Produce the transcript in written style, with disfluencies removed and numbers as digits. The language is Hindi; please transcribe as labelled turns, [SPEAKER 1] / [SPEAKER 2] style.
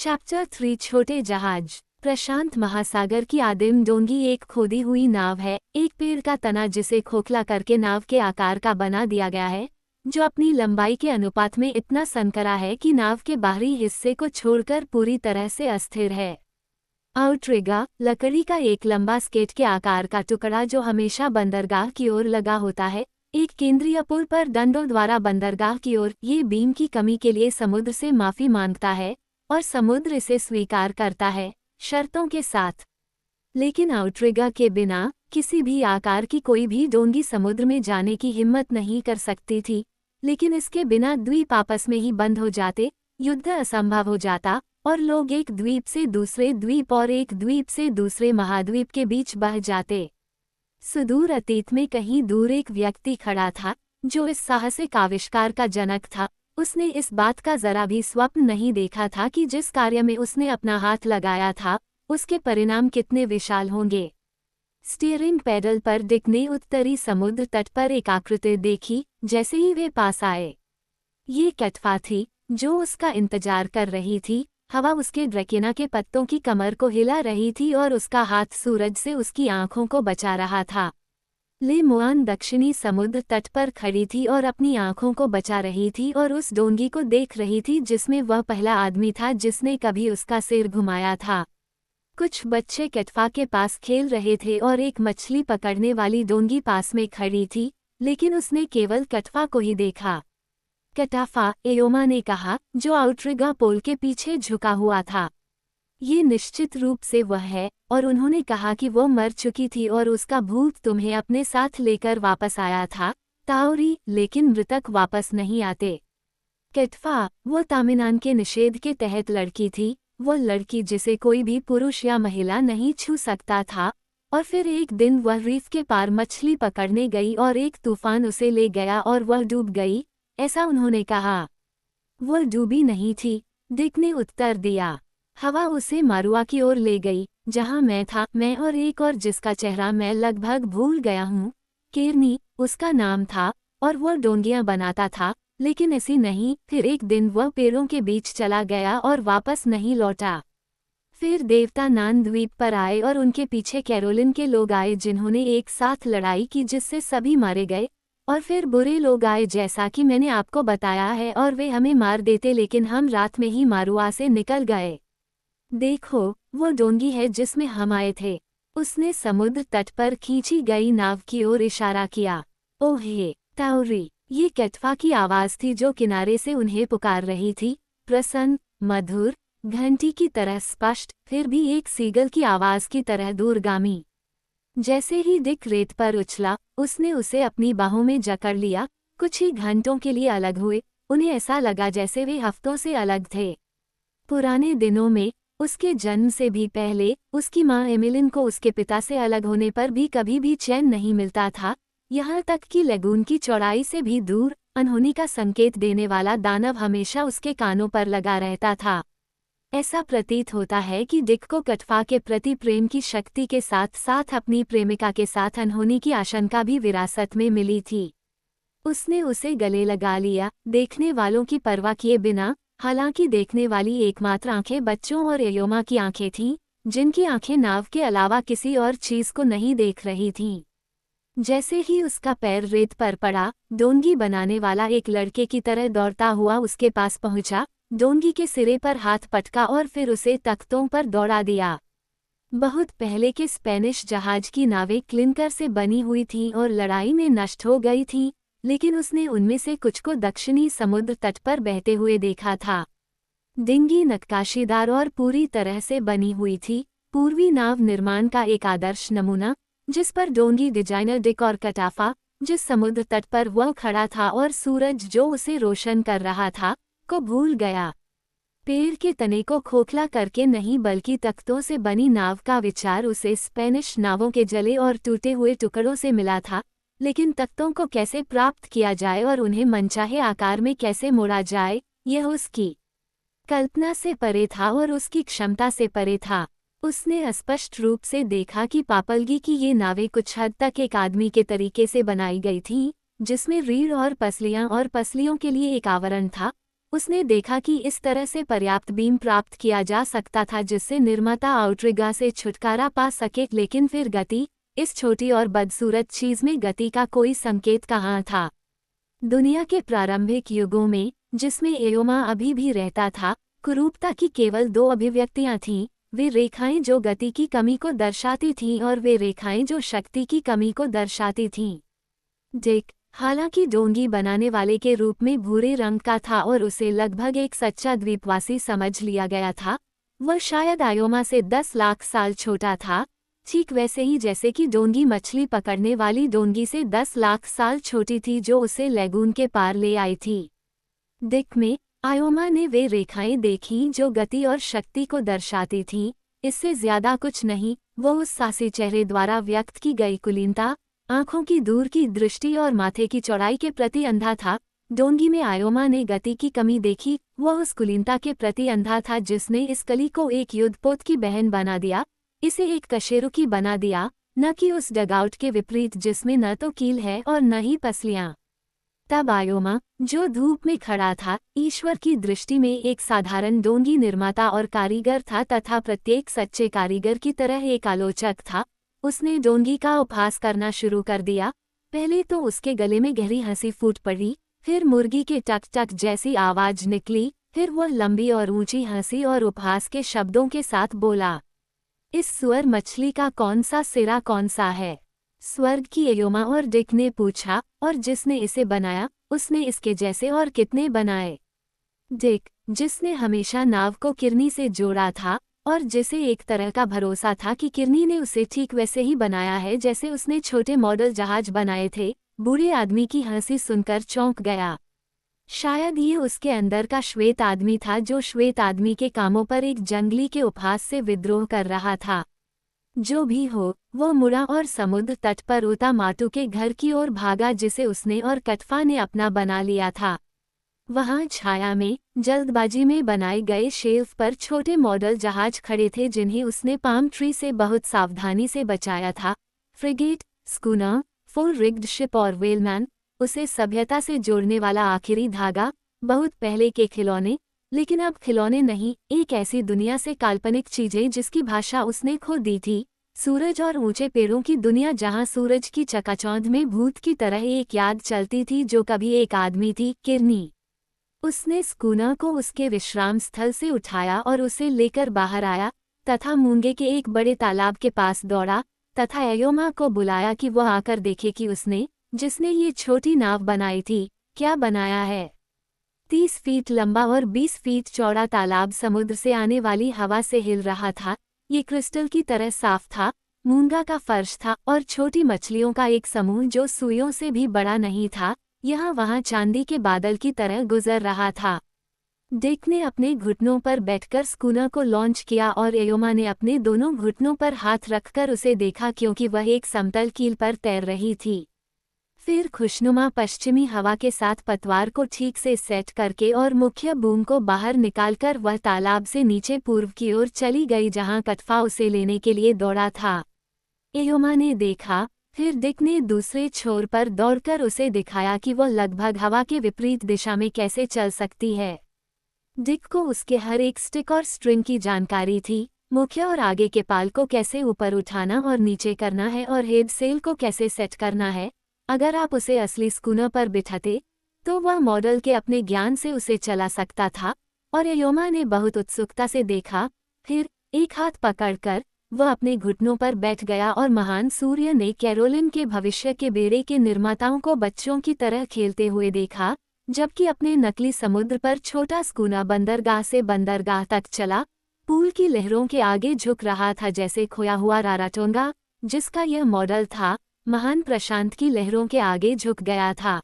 [SPEAKER 1] चैप्टर 3 छोटे जहाज। प्रशांत महासागर की आदिम डोंगी एक खोदी हुई नाव है, एक पेड़ का तना जिसे खोखला करके नाव के आकार का बना दिया गया है, जो अपनी लंबाई के अनुपात में इतना संकरा है कि नाव के बाहरी हिस्से को छोड़कर पूरी तरह से अस्थिर है। आउटरिगर, लकड़ी का एक लंबा स्केट के आकार का टुकड़ा जो हमेशा बंदरगाह की ओर लगा होता है, एक केंद्रीय पुल पर डंडों द्वारा बंदरगाह की ओर। ये बीम की कमी के लिए समुद्र से माफी मांगता है और समुद्र इसे स्वीकार करता है, शर्तों के साथ। लेकिन आउटरिगर के बिना किसी भी आकार की कोई भी डोंगी समुद्र में जाने की हिम्मत नहीं कर सकती थी, लेकिन इसके बिना द्वीप आपस में ही बंद हो जाते, युद्ध असंभव हो जाता और लोग एक द्वीप से दूसरे द्वीप और एक द्वीप से दूसरे महाद्वीप के बीच बह जाते। सुदूर अतीत में कहीं दूर एक व्यक्ति खड़ा था जो इस साहसिक आविष्कार का जनक था। उसने इस बात का जरा भी स्वप्न नहीं देखा था कि जिस कार्य में उसने अपना हाथ लगाया था उसके परिणाम कितने विशाल होंगे। स्टीयरिंग पैडल पर डिक ने उत्तरी समुद्र तट पर एक आकृति देखी। जैसे ही वे पास आए, ये कैटफा थी जो उसका इंतजार कर रही थी। हवा उसके ड्रैकेना के पत्तों की कमर को हिला रही थी और उसका हाथ सूरज से उसकी आंखों को बचा रहा था। ले मुआन दक्षिणी समुद्र तट पर खड़ी थी और अपनी आंखों को बचा रही थी और उस डोंगी को देख रही थी जिसमें वह पहला आदमी था जिसने कभी उसका सिर घुमाया था। कुछ बच्चे कैटफा के पास खेल रहे थे और एक मछली पकड़ने वाली डोंगी पास में खड़ी थी, लेकिन उसने केवल कैटफा को ही देखा। कैटाफा, एयोमा ने कहा, जो आउटरिगर पोल के पीछे झुका हुआ था। ये निश्चित रूप से वह है, और उन्होंने कहा कि वो मर चुकी थी और उसका भूत तुम्हें अपने साथ लेकर वापस आया था, ताओरी, लेकिन मृतक वापस नहीं आते। कैटफा, वो तामिनान के निषेध के तहत लड़की थी, वो लड़की जिसे कोई भी पुरुष या महिला नहीं छू सकता था। और फिर एक दिन वह रीफ के पार मछली पकड़ने गई और एक तूफान उसे ले गया और वह डूब गई, ऐसा उन्होंने कहा। वह डूबी नहीं थी, डिक ने उत्तर दिया। हवा उसे मारुआ की ओर ले गई, जहां मैं था, मैं और एक और जिसका चेहरा मैं लगभग भूल गया हूँ। केरनी उसका नाम था, और वह डोंगियां बनाता था, लेकिन ऐसी नहीं। फिर एक दिन वह पेड़ों के बीच चला गया और वापस नहीं लौटा। फिर देवता नान द्वीप पर आए और उनके पीछे कैरोलिन के लोग आए जिन्होंने एक साथ लड़ाई की जिससे सभी मारे गए। और फिर बुरे लोग आए जैसा कि मैंने आपको बताया है, और वे हमें मार देते, लेकिन हम रात में ही मारुआ से निकल गए। देखो, वो डोंगी है जिसमें हम आए थे। उसने समुद्र तट पर खींची गई नाव की ओर इशारा किया। ओहे, ताओरी, ये कैटफा की आवाज थी जो किनारे से उन्हें पुकार रही थी, प्रसन्न, मधुर, घंटी की तरह स्पष्ट, फिर भी एक सीगल की आवाज की तरह दूरगामी। जैसे ही डिक रेत पर उछला, उसने उसे अपनी बाहों में जकड़ लिया। कुछ ही घंटों के लिए अलग हुए, उन्हें ऐसा लगा जैसे वे हफ्तों से अलग थे। पुराने दिनों में, उसके जन्म से भी पहले, उसकी माँ एमिलिन को उसके पिता से अलग होने पर भी कभी भी चैन नहीं मिलता था, यहाँ तक कि लेगून की चौड़ाई से भी दूर, अनहोनी का संकेत देने वाला दानव हमेशा उसके कानों पर लगा रहता था। ऐसा प्रतीत होता है कि डिक को कैटफा के प्रति प्रेम की शक्ति के साथ साथ अपनी प्रेमिका के साथ अनहोनी की आशंका भी विरासत में मिली थी। उसने उसे गले लगा लिया, देखने वालों की परवाह किए बिना। हालांकि देखने वाली एकमात्र आंखें बच्चों और एयोमा की आंखें थीं, जिनकी आंखें नाव के अलावा किसी और चीज को नहीं देख रही थीं। जैसे ही उसका पैर रेत पर पड़ा, डोंगी बनाने वाला एक लड़के की तरह दौड़ता हुआ उसके पास पहुंचा, डोंगी के सिरे पर हाथ पटका और फिर उसे तख्तों पर दौड़ा दिया। बहुत पहले के स्पेनिश जहाज की नावें क्लिंकर से बनी हुई थीं और लड़ाई में नष्ट हो गई थीं, लेकिन उसने उनमें से कुछ को दक्षिणी समुद्र तट पर बहते हुए देखा था। डिंगी नक्काशीदार और पूरी तरह से बनी हुई थी, पूर्वी नाव निर्माण का एक आदर्श नमूना, जिस पर डोंगी डिजाइनर डिक और कैटाफा, जिस समुद्र तट पर वह खड़ा था और सूरज जो उसे रोशन कर रहा था, को भूल गया। पेड़ के तने को खोखला करके नहीं बल्कि तख्तों से बनी नाव का विचार उसे स्पेनिश नावों के जले और टूटे हुए टुकड़ों से मिला था, लेकिन तख्तों को कैसे प्राप्त किया जाए और उन्हें मनचाहे आकार में कैसे मोड़ा जाए, यह उसकी कल्पना से परे था और उसकी क्षमता से परे था। उसने स्पष्ट रूप से देखा कि पापलगी की ये नावें कुछ हद तक एक आदमी के तरीके से बनाई गई थीं, जिसमें रीढ़ और पसलियां और पसलियों के लिए एक आवरण था, उसने देखा कि इस तरह से पर्याप्त बीम प्राप्त किया जा सकता था जिससे निर्माता आउट्रिगा से छुटकारा पा सके, लेकिन फिर गति, इस छोटी और बदसूरत चीज में गति का कोई संकेत कहाँ था। दुनिया के प्रारंभिक युगों में, जिसमें एयोमा अभी भी रहता था, कुरूपता की केवल दो अभिव्यक्तियां थीं, वे रेखाएं जो गति की कमी को दर्शाती थीं और वे रेखाएं जो शक्ति की कमी को दर्शाती थीं। डिक, हालांकि डोंगी बनाने वाले के रूप में भूरे रंग का था और उसे लगभग एक सच्चा द्वीपवासी समझ लिया गया था, वह शायद आयोमा से 10 लाख साल छोटा था, ठीक वैसे ही जैसे कि डोंगी मछली पकड़ने वाली डोंगी से 10 लाख साल छोटी थी जो उसे लैगून के पार ले आई थी। डिक में, आयोमा ने वे रेखाएं देखीं जो गति और शक्ति को दर्शाती थीं, इससे ज्यादा कुछ नहीं, वो उस सासी चेहरे द्वारा व्यक्त की गई कुलीनता, आंखों की दूर की दृष्टि और माथे की चौड़ाई के प्रति अंधा था। डोंगी में आयोमा ने गति की कमी देखी, वह उस कुलीनता के प्रति अंधा था जिसने इस कली को एक युद्धपोत की बहन बना दिया, इसे एक कशेरुकी बना दिया, न कि उस डगआउट के विपरीत जिसमें न तो कील है और न ही पसलियां। तब आयोमा, जो धूप में खड़ा था, ईश्वर की दृष्टि में एक साधारण डोंगी निर्माता और कारीगर था तथा प्रत्येक सच्चे कारीगर की तरह एक आलोचक था। उसने डोंगी का उपहास करना शुरू कर दिया। पहले तो उसके गले में गहरी हंसी फूट पड़ी, फिर मुर्गी के टक टक जैसी आवाज निकली, फिर वह लंबी और ऊंची हंसी और उपहास के शब्दों के साथ बोला, इस सुअर मछली का कौन सा सिरा कौन सा है? स्वर्ग की एयोमा और डिक ने पूछा, और जिसने इसे बनाया, उसने इसके जैसे और कितने बनाए? डिक, जिसने हमेशा नाव को किरनी से जोड़ा था और जिसे एक तरह का भरोसा था कि किरनी ने उसे ठीक वैसे ही बनाया है जैसे उसने छोटे मॉडल जहाज बनाए थे, बूढ़े आदमी की हंसी सुनकर चौंक गया। शायद ये उसके अंदर का श्वेत आदमी था जो श्वेत आदमी के कामों पर एक जंगली के उपहास से विद्रोह कर रहा था। जो भी हो, वो मुड़ा और समुद्र तट पर उता माटू के घर की ओर भागा जिसे उसने और कटफा ने अपना बना लिया था। वहां छाया में, जल्दबाजी में बनाए गए शेल्फ पर छोटे मॉडल जहाज खड़े थे जिन्हें उसने पाम ट्री से बहुत सावधानी से बचाया था। Frigate, schooner, full rigged ship और वेलमैन, उसे सभ्यता से जोड़ने वाला आखिरी धागा, बहुत पहले के खिलौने, लेकिन अब खिलौने नहीं, एक ऐसी दुनिया से काल्पनिक चीजें जिसकी भाषा उसने खो दी थी। सूरज और ऊंचे पेड़ों की दुनिया जहां सूरज की चकाचौंध में भूत की तरह एक याद चलती थी जो कभी एक आदमी थी, किरनी। उसने स्कूनर को उसके विश्राम स्थल से उठाया और उसे लेकर बाहर आया तथा मूंगे के एक बड़े तालाब के पास दौड़ा तथा एयोमा को बुलाया कि वह आकर देखे कि उसने, जिसने ये छोटी नाव बनाई थी, क्या बनाया है। 30 फीट लंबा और 20 फीट चौड़ा तालाब समुद्र से आने वाली हवा से हिल रहा था। ये क्रिस्टल की तरह साफ था, मूंगा का फर्श था और छोटी मछलियों का एक समूह जो सुइयों से भी बड़ा नहीं था, यहाँ वहाँ चांदी के बादल की तरह गुजर रहा था। डिक ने अपने घुटनों पर बैठकर स्कूनर को लॉन्च किया और एयोमा ने अपने दोनों घुटनों पर हाथ रखकर उसे देखा क्योंकि वह एक समतल कील पर तैर रही थी। फिर खुशनुमा पश्चिमी हवा के साथ पतवार को ठीक से सेट करके और मुख्य बूम को बाहर निकालकर वह तालाब से नीचे पूर्व की ओर चली गई जहां कटफा उसे लेने के लिए दौड़ा था। एयोमा ने देखा, फिर डिक ने दूसरे छोर पर दौड़कर उसे दिखाया कि वह लगभग हवा के विपरीत दिशा में कैसे चल सकती है। डिक को उसके हर एक स्टिक और स्ट्रिंग की जानकारी थी, मुख्य और आगे के पाल को कैसे ऊपर उठाना और नीचे करना है और हेड सेल को कैसे सेट करना है। अगर आप उसे असली स्कूनर पर बिठाते, तो वह मॉडल के अपने ज्ञान से उसे चला सकता था। और एयोमा ने बहुत उत्सुकता से देखा, फिर एक हाथ पकड़कर वह अपने घुटनों पर बैठ गया और महान सूर्य ने कैरोलिन के भविष्य के बेड़े के निर्माताओं को बच्चों की तरह खेलते हुए देखा, जबकि अपने नकली समुद्र पर छोटा स्कूनर बंदरगाह से बंदरगाह तक चला, पूल की लहरों के आगे झुक रहा था जैसे खोया हुआ राराटोंगा, जिसका यह मॉडल था, महान प्रशांत की लहरों के आगे झुक गया था।